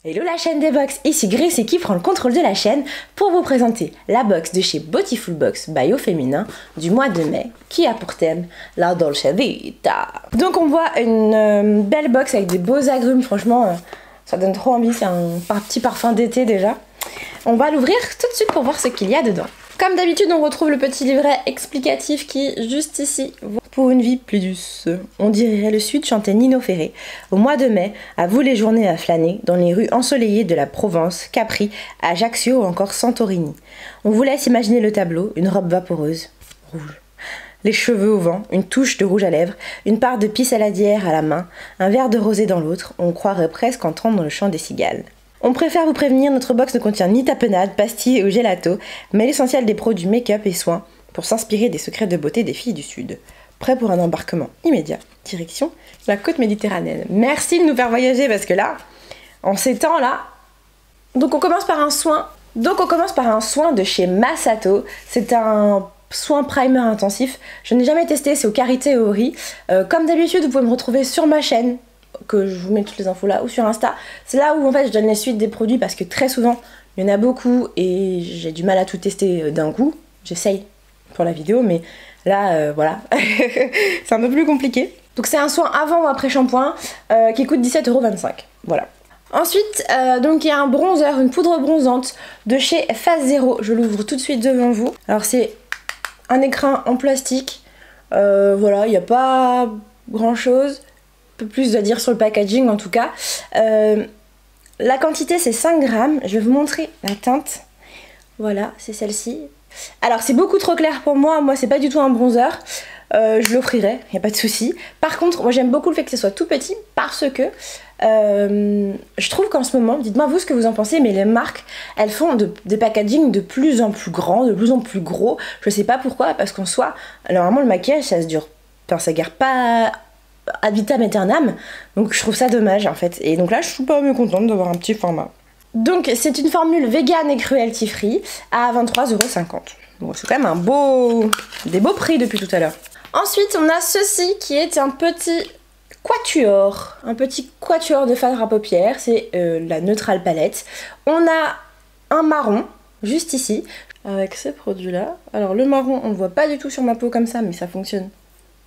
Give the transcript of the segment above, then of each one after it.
Hello la chaîne des box, ici Grace et qui prend le contrôle de la chaîne pour vous présenter la box de chez Beautiful Box by Au Féminin du mois de mai qui a pour thème la Dolce Vita. Donc on voit une belle box avec des beaux agrumes, franchement ça donne trop envie, c'est un petit parfum d'été déjà. On va l'ouvrir tout de suite pour voir ce qu'il y a dedans. Comme d'habitude, on retrouve le petit livret explicatif qui est juste ici. Pour une vie plus douce, on dirait le Sud chantait Nino Ferré. Au mois de mai, à vous les journées à flâner dans les rues ensoleillées de la Provence, Capri, Ajaccio ou encore Santorini. On vous laisse imaginer le tableau, une robe vaporeuse, rouge. Les cheveux au vent, une touche de rouge à lèvres, une part de pisse saladière à la main, un verre de rosé dans l'autre, on croirait presque entendre dans le chant des cigales. On préfère vous prévenir, notre box ne contient ni tapenade, pastilles ou gelato, mais l'essentiel des produits make-up et soins pour s'inspirer des secrets de beauté des filles du Sud. Prêt pour un embarquement immédiat, direction la côte méditerranéenne. Merci de nous faire voyager parce que là, en ces temps-là... Donc on commence par un soin de chez Masato. C'est un soin primer intensif. Je n'ai jamais testé, c'est au karité et au riz. Comme d'habitude, vous pouvez me retrouver sur ma chaîne, que je vous mets toutes les infos là, ou sur Insta. C'est là où en fait je donne les suites des produits parce que très souvent il y en a beaucoup et j'ai du mal à tout tester d'un coup. J'essaye pour la vidéo mais là voilà c'est un peu plus compliqué. Donc c'est un soin avant ou après shampoing qui coûte 17,25 €. Voilà. Ensuite donc il y a un bronzer, une poudre bronzante de chez Phase Zero. Je l'ouvre tout de suite devant vous. Alors c'est un écrin en plastique. Voilà, il n'y a pas grand chose. Plus à dire sur le packaging en tout cas. La quantité c'est 5 grammes. Je vais vous montrer la teinte. Voilà, c'est celle-ci. Alors c'est beaucoup trop clair pour moi. Moi c'est pas du tout un bronzer. Je l'offrirai, il n'y a pas de souci. Par contre, moi j'aime beaucoup le fait que ce soit tout petit parce que je trouve qu'en ce moment, dites-moi vous ce que vous en pensez, mais les marques elles font des packaging de plus en plus grands, de plus en plus gros. Je sais pas pourquoi, parce qu'en soi, normalement le maquillage ça se dure. Enfin, ça garde pas ad vitam aeternam, donc je trouve ça dommage en fait, et donc là je suis pas mécontente d'avoir un petit format. Donc c'est une formule vegan et cruelty free à 23,50 €. Bon, c'est quand même des beaux prix depuis tout à l'heure. Ensuite on a ceci qui est un petit quatuor de fard à paupières, c'est la Neutral Palette. On a un marron juste ici avec ces produits là. Alors le marron on le voit pas du tout sur ma peau comme ça, mais ça fonctionne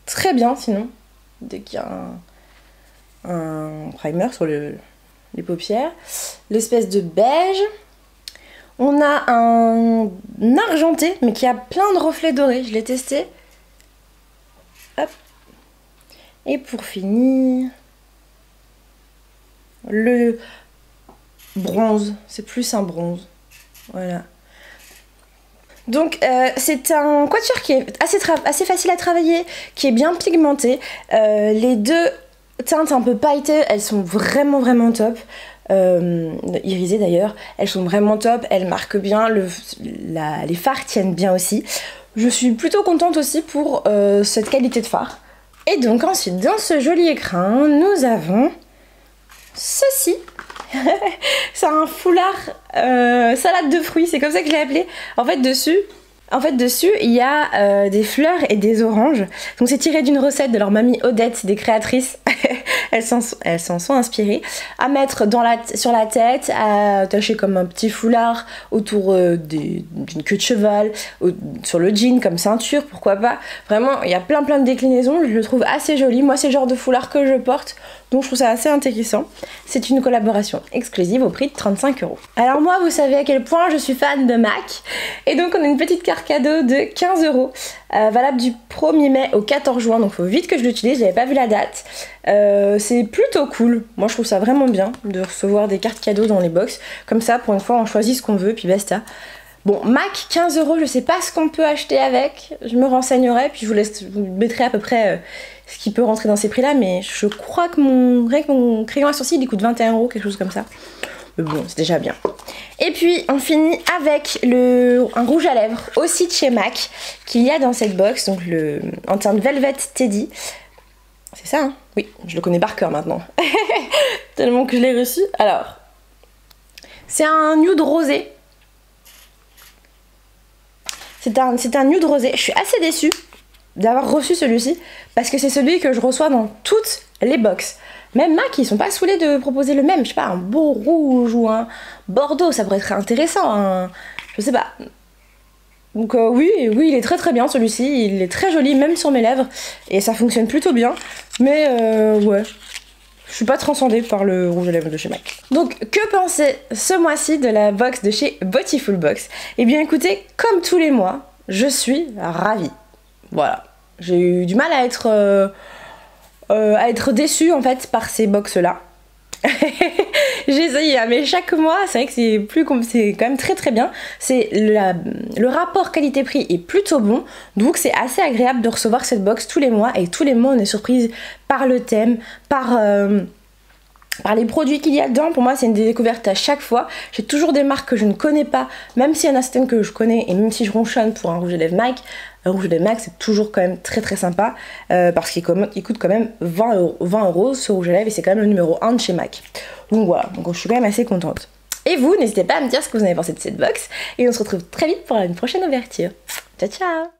très bien sinon. Dès qu'il y a un primer sur les paupières. L'espèce de beige. On a un argenté, mais qui a plein de reflets dorés. Je l'ai testé. Hop. Et pour finir, le bronze. C'est plus un bronze. Voilà. Donc c'est un quatuor qui est assez facile à travailler, qui est bien pigmenté. Les deux teintes un peu pailletées, elles sont vraiment top. Irisées d'ailleurs, elles sont vraiment top, elles marquent bien, les fards tiennent bien aussi. Je suis plutôt contente aussi pour cette qualité de fard. Et donc ensuite dans ce joli écrin, nous avons ceci. C'est un foulard salade de fruits, c'est comme ça que je l'ai appelé. En fait dessus il y a des fleurs et des oranges. Donc c'est tiré d'une recette de leur mamie Odette, des créatrices. elles s'en sont inspirées. À mettre sur la tête, à attacher comme un petit foulard autour d'une queue de cheval, sur le jean comme ceinture, pourquoi pas. Vraiment, il y a plein de déclinaisons. Je le trouve assez joli. Moi, c'est le genre de foulard que je porte. Donc je trouve ça assez intéressant. C'est une collaboration exclusive au prix de 35 €. Alors moi, vous savez à quel point je suis fan de MAC. Et donc on a une petite carte cadeau de 15 €. Valable du 1er mai au 14 juin. Donc faut vite que je l'utilise, j'avais pas vu la date. C'est plutôt cool. Moi je trouve ça vraiment bien de recevoir des cartes cadeaux dans les box. Comme ça, pour une fois, on choisit ce qu'on veut, puis basta. Bon, MAC, 15 €, je sais pas ce qu'on peut acheter avec. Je me renseignerai, puis je vous mettrai à peu près... ce qui peut rentrer dans ces prix là, mais je crois que mon crayon à sourcils il coûte 21 €, quelque chose comme ça. Mais bon, c'est déjà bien. Et puis on finit avec un rouge à lèvres aussi de chez MAC qu'il y a dans cette box, donc en teinte Velvet Teddy. C'est ça, hein? Oui, je le connais par cœur maintenant. Tellement que je l'ai reçu. Alors, c'est un nude rosé. C'est un nude rosé. Je suis assez déçue d'avoir reçu celui-ci parce que c'est celui que je reçois dans toutes les box. Même MAC, ils sont pas saoulés de proposer le même, je sais pas, un beau rouge ou un bordeaux, ça pourrait être intéressant, je sais pas. Donc oui, il est très très bien celui-ci, il est très joli même sur mes lèvres et ça fonctionne plutôt bien. Mais ouais, je suis pas transcendée par le rouge à lèvres de chez MAC. Donc que penser ce mois-ci de la box de chez Beautiful Box? Eh bien écoutez, comme tous les mois, je suis ravie. Voilà, j'ai eu du mal à être déçue en fait par ces box là. J'ai essayé, mais chaque mois, c'est vrai que c'est quand même très très bien. Le rapport qualité-prix est plutôt bon, donc c'est assez agréable de recevoir cette box tous les mois. Et tous les mois, on est surprise par le thème, par les produits qu'il y a dedans. Pour moi, c'est une découverte à chaque fois. J'ai toujours des marques que je ne connais pas, même s'il y en a certaines que je connais, et même si je ronchonne pour un rouge à lèvres MAC. Un rouge à lèvres MAC, c'est toujours quand même très très sympa, parce qu'il coûte quand même 20 euros ce rouge à lèvres, et c'est quand même le numéro 1 de chez MAC. Donc voilà, donc je suis quand même assez contente. Et vous, n'hésitez pas à me dire ce que vous avez pensé de cette box, et on se retrouve très vite pour une prochaine ouverture. Ciao ciao!